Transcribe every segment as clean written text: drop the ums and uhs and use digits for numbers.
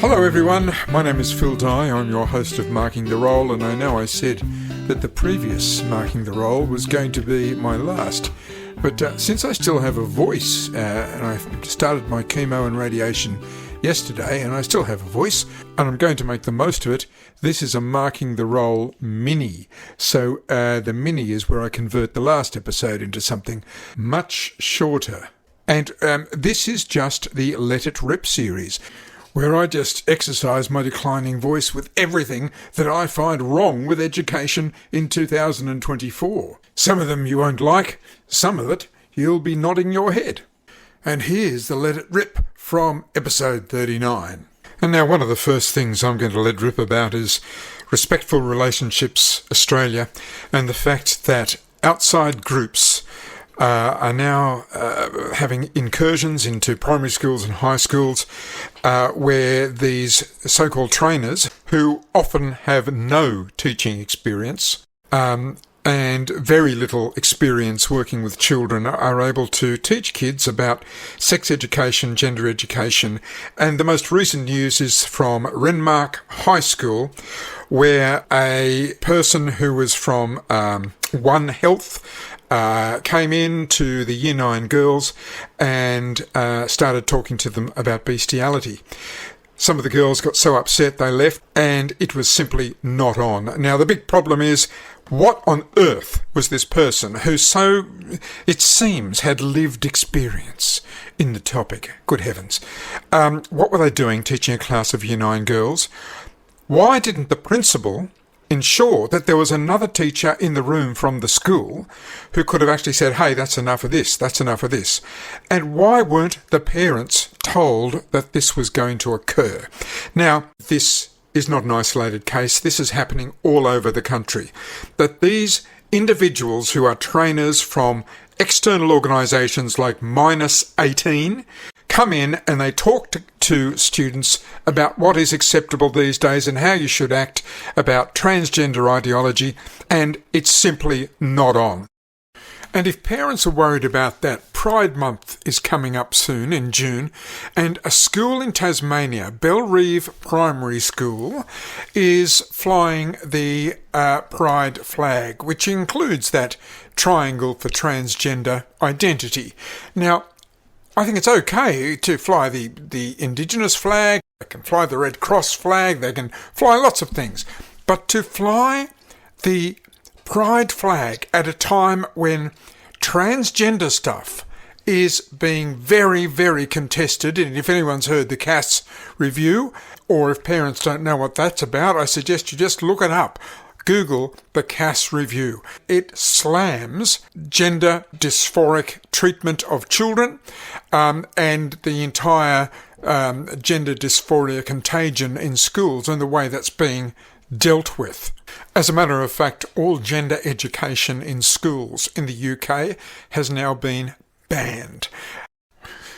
Hello everyone, my name is Phil Dye, I'm your host of Marking the Roll, and I know I said that the previous Marking the Roll was going to be my last, but since I still have a voice, and I started my chemo and radiation yesterday, and I still have a voice, and I'm going to make the most of it, this is a Marking the Roll mini. So the mini is where I convert the last episode into something much shorter. And this is just the Let It Rip series, where I just exercise my declining voice with everything that I find wrong with education in 2024. Some of them you won't like, some of it you'll be nodding your head. And here's the Let It Rip from episode 39. And now one of the first things I'm going to let rip about is Respectful Relationships Australia and the fact that outside groups are now having incursions into primary schools and high schools where these so-called trainers, who often have no teaching experience and very little experience working with children, are able to teach kids about sex education, gender education. And the most recent news is from Renmark High School, where a person who was from One Health came in to the Year 9 girls and started talking to them about bestiality. Some of the girls got so upset they left, and it was simply not on. Now, the big problem is, what on earth was this person who so, it seems, had lived experience in the topic? Good heavens. What were they doing teaching a class of Year 9 girls? Why didn't the principal ensure that there was another teacher in the room from the school who could have actually said, hey, that's enough of this, that's enough of this? And why weren't the parents told that this was going to occur? Now, this is not an isolated case. This is happening all over the country. That these individuals who are trainers from external organisations like Minus 18 come in and they talk to students about what is acceptable these days and how you should act about transgender ideology, and it's simply not on. And if parents are worried about that, Pride Month is coming up soon in June, and a school in Tasmania, Bellerive Primary School, is flying the Pride flag, which includes that triangle for transgender identity. Now, I think it's okay to fly the Indigenous flag, they can fly the Red Cross flag, they can fly lots of things. But to fly the Pride flag at a time when transgender stuff is being very, very contested, and if anyone's heard the Cass review, or if parents don't know what that's about, I suggest you just look it up. Google the Cass review. It slams gender dysphoric treatment of children and the entire gender dysphoria contagion in schools and the way that's being dealt with. As a matter of fact, all gender education in schools in the UK has now been banned.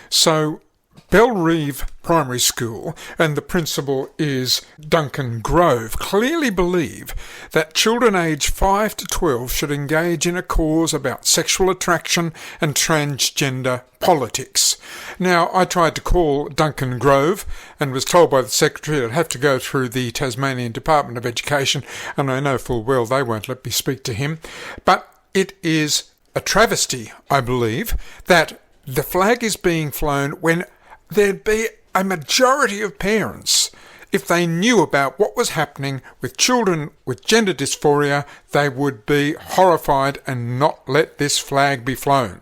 So Bellerive Primary School, and the principal is Duncan Grove, clearly believe that children aged 5 to 12 should engage in a cause about sexual attraction and transgender politics. Now, I tried to call Duncan Grove and was told by the secretary I'd have to go through the Tasmanian Department of Education, and I know full well they won't let me speak to him. But it is a travesty, I believe, that the flag is being flown when there'd be a majority of parents, if they knew about what was happening with children with gender dysphoria, they would be horrified and not let this flag be flown.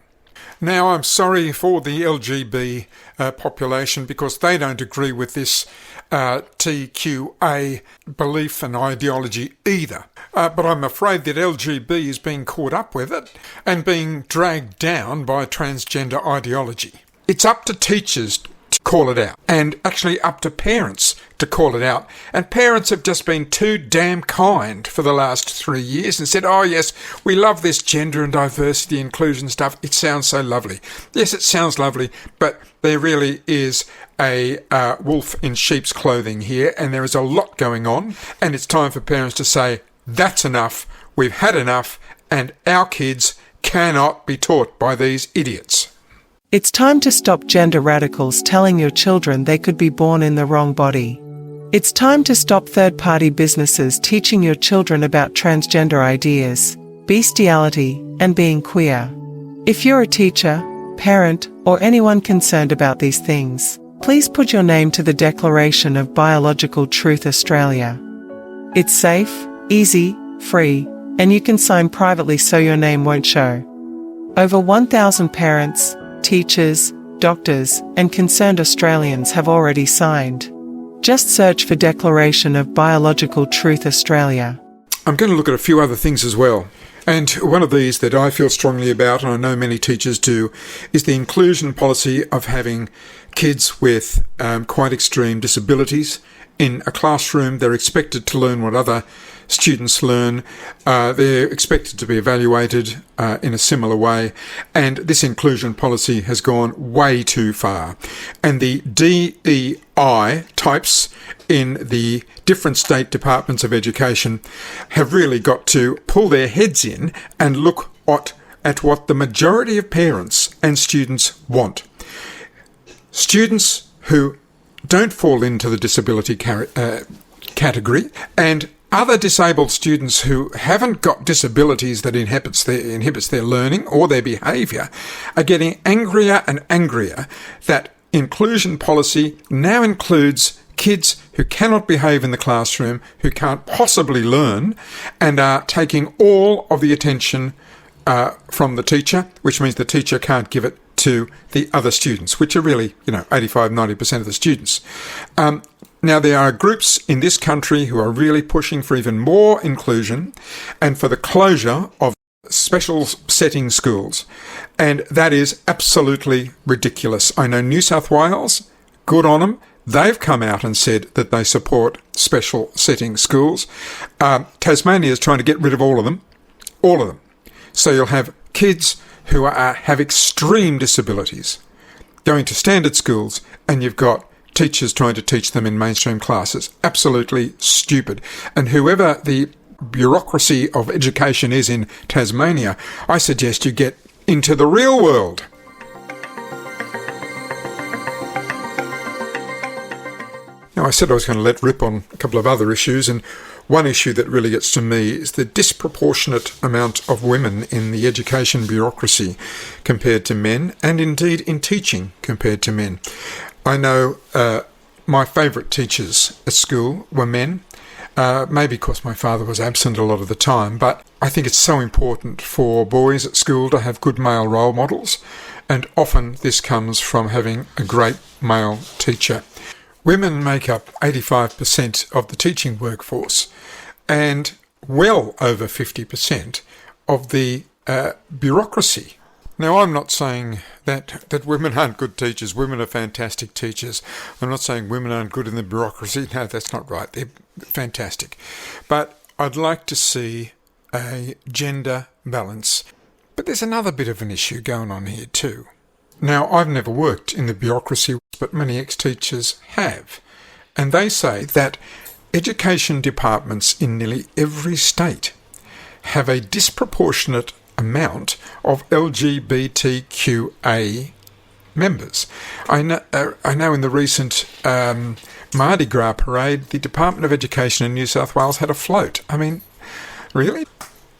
Now, I'm sorry for the LGB population because they don't agree with this TQA belief and ideology either. But I'm afraid that LGB is being caught up with it and being dragged down by transgender ideology. It's up to teachers to call it out, and actually up to parents to call it out. And parents have just been too damn kind for the last 3 years and said, oh yes, we love this gender and diversity inclusion stuff. It sounds so lovely. Yes, it sounds lovely, but there really is a wolf in sheep's clothing here, and there is a lot going on, and it's time for parents to say, that's enough, we've had enough, and our kids cannot be taught by these idiots. It's time to stop gender radicals telling your children they could be born in the wrong body. It's time to stop third-party businesses teaching your children about transgender ideas, bestiality, and being queer. If you're a teacher, parent, or anyone concerned about these things, please put your name to the Declaration of Biological Truth Australia. It's safe, easy, free, and you can sign privately so your name won't show. Over 1,000 parents, teachers, doctors, and concerned Australians have already signed. Just search for Declaration of Biological Truth Australia. I'm going to look at a few other things as well. And one of these that I feel strongly about, and I know many teachers do, is the inclusion policy of having kids with quite extreme disabilities in a classroom. They're expected to learn what other students learn. They're expected to be evaluated in a similar way. And this inclusion policy has gone way too far. And the DEI types in the different state departments of education have really got to pull their heads in and look at what the majority of parents and students want. Students who don't fall into the disability category, and other disabled students who haven't got disabilities that inhibits their learning or their behaviour are getting angrier and angrier that inclusion policy now includes kids who cannot behave in the classroom, who can't possibly learn, and are taking all of the attention from the teacher, which means the teacher can't give it to the other students, which are really, 85-90% of the students. Now, there are groups in this country who are really pushing for even more inclusion and for the closure of special setting schools. And that is absolutely ridiculous. I know New South Wales, good on them. They've come out and said that they support special setting schools. Tasmania is trying to get rid of all of them. All of them. So you'll have kids who have extreme disabilities going to standard schools, and you've got teachers trying to teach them in mainstream classes. Absolutely stupid. And whoever the bureaucracy of education is in Tasmania, I suggest you get into the real world. Now, I said I was going to let rip on a couple of other issues, and one issue that really gets to me is the disproportionate amount of women in the education bureaucracy compared to men, and indeed in teaching compared to men. I know my favourite teachers at school were men, maybe because my father was absent a lot of the time, but I think it's so important for boys at school to have good male role models, and often this comes from having a great male teacher. Women make up 85% of the teaching workforce and well over 50% of the bureaucracy. Now, I'm not saying that women aren't good teachers. Women are fantastic teachers. I'm not saying women aren't good in the bureaucracy. No, that's not right. They're fantastic. But I'd like to see a gender balance. But there's another bit of an issue going on here too. Now, I've never worked in the bureaucracy, but many ex-teachers have. And they say that education departments in nearly every state have a disproportionate amount of LGBTQA members. I know in the recent Mardi Gras parade, the Department of Education in New South Wales had a float. I mean, really?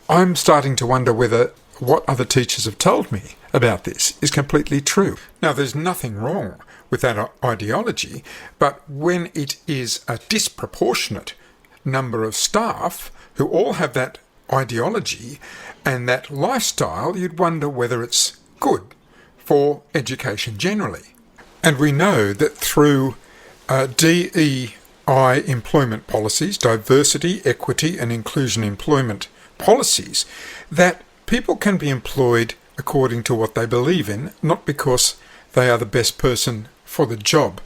I'm starting to wonder whether what other teachers have told me about this is completely true. Now, there's nothing wrong with that ideology, but when it is a disproportionate number of staff who all have that ideology and that lifestyle, you'd wonder whether it's good for education generally. And we know that through DEI employment policies, diversity, equity and inclusion employment policies, that people can be employed according to what they believe in, not because they are the best person for the job.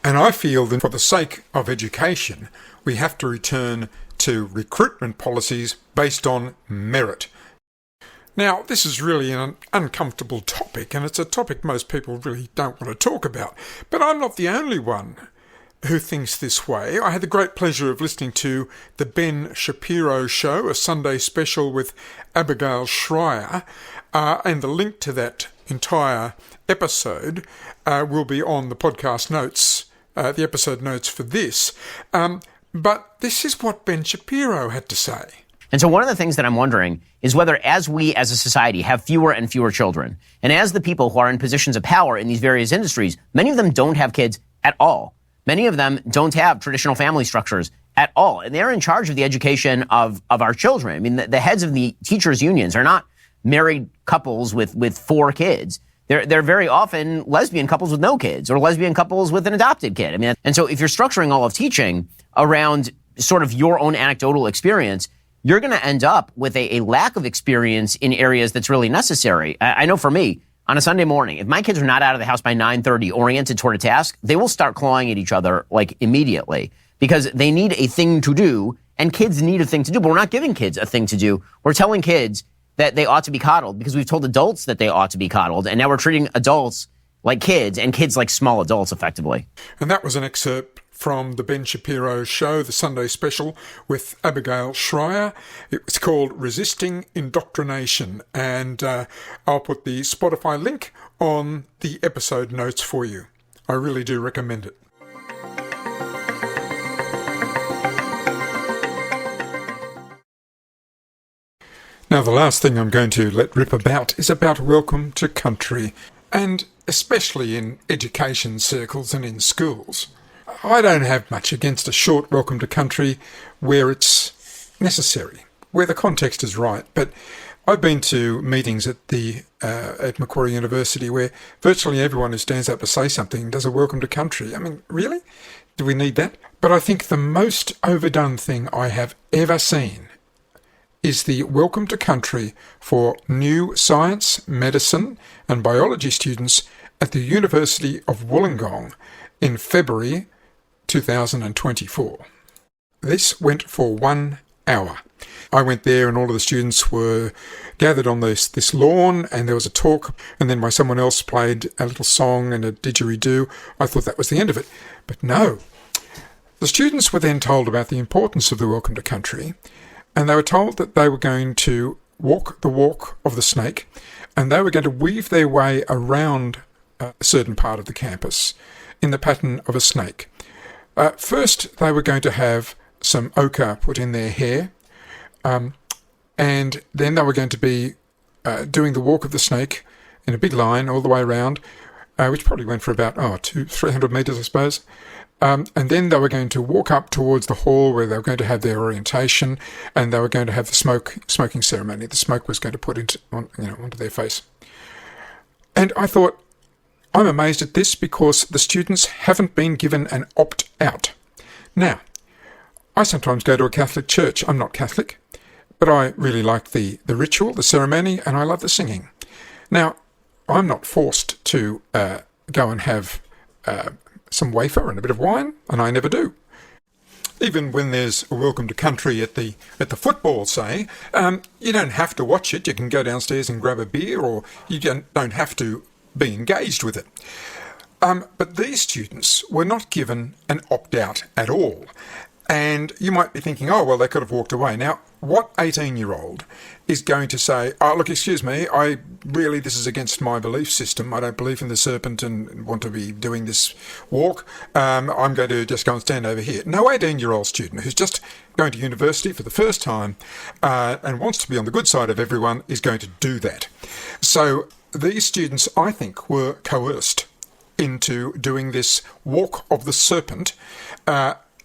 And I feel that for the sake of education, we have to return to recruitment policies based on merit. Now, this is really an uncomfortable topic, and it's a topic most people really don't want to talk about. But I'm not the only one who thinks this way. I had the great pleasure of listening to the Ben Shapiro Show, a Sunday special with Abigail Schrier, and the link to that entire episode will be on the podcast notes the episode notes for this. But this is what Ben Shapiro had to say. And so one of the things that I'm wondering is whether as we as a society have fewer and fewer children, and as the people who are in positions of power in these various industries, many of them don't have kids at all. Many of them don't have traditional family structures at all. And they're in charge of the education of our children. I mean, the heads of the teachers' unions are not married couples with 4 kids. They're very often lesbian couples with no kids or lesbian couples with an adopted kid. I mean, and so if you're structuring all of teaching around sort of your own anecdotal experience, you're going to end up with a lack of experience in areas that's really necessary. I know for me, on a Sunday morning, if my kids are not out of the house by 9:30 oriented toward a task, they will start clawing at each other like immediately because they need a thing to do and kids need a thing to do. But we're not giving kids a thing to do. We're telling kids that they ought to be coddled because we've told adults that they ought to be coddled. And now we're treating adults like kids and kids like small adults effectively. And that was an excerpt from the Ben Shapiro Show, the Sunday special with Abigail Schrier. It was called Resisting Indoctrination, and I'll put the Spotify link on the episode notes for you. I really do recommend it. Now, the last thing I'm going to let rip about is about welcome to country, and especially in education circles and in schools. I don't have much against a short welcome to country where it's necessary, where the context is right. But I've been to meetings at Macquarie University where virtually everyone who stands up to say something does a welcome to country. I mean, really? Do we need that? But I think the most overdone thing I have ever seen is the welcome to country for new science, medicine and biology students at the University of Wollongong in February 2024. This went for 1 hour. I went there and all of the students were gathered on this lawn and there was a talk, and then someone else played a little song and a didgeridoo. I thought that was the end of it. But no. The students were then told about the importance of the welcome to country, and they were told that they were going to walk the walk of the snake, and they were going to weave their way around a certain part of the campus in the pattern of a snake. First, they were going to have some ochre put in their hair, and then they were going to be doing the walk of the snake in a big line all the way around, which probably went for about 300 metres, I suppose. And then they were going to walk up towards the hall where they were going to have their orientation, and they were going to have the smoking ceremony. The smoke was going to put onto their face. And I thought, I'm amazed at this because the students haven't been given an opt-out. Now, I sometimes go to a Catholic church. I'm not Catholic, but I really like the ritual, the ceremony, and I love the singing. Now, I'm not forced to go and have some wafer and a bit of wine, and I never do. Even when there's a welcome to country at the football, say, you don't have to watch it. You can go downstairs and grab a beer, or you don't have to be engaged with it. But these students were not given an opt-out at all. And you might be thinking, oh, well, they could have walked away. Now, what 18-year-old is going to say, oh, look, excuse me, this is against my belief system. I don't believe in the serpent and want to be doing this walk. I'm going to just go and stand over here. No 18-year-old student who's just going to university for the first time and wants to be on the good side of everyone is going to do that. So these students, I think, were coerced into doing this walk of the serpent,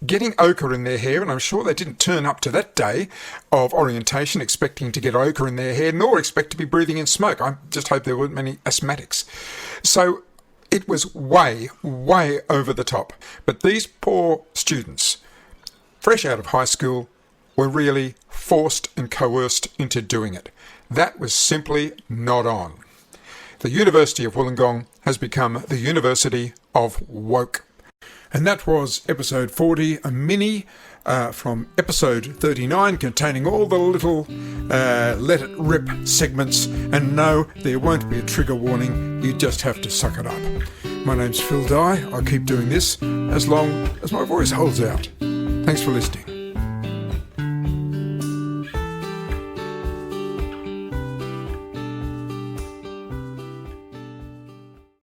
getting ochre in their hair, and I'm sure they didn't turn up to that day of orientation expecting to get ochre in their hair, nor expect to be breathing in smoke. I just hope there weren't many asthmatics. So it was way, way over the top. But these poor students, fresh out of high school, were really forced and coerced into doing it. That was simply not on. The University of Wollongong has become the University of Woke. And that was episode 40, a mini from episode 39, containing all the little let it rip segments. And no, there won't be a trigger warning. You just have to suck it up. My name's Phil Dye. I'll keep doing this as long as my voice holds out. Thanks for listening.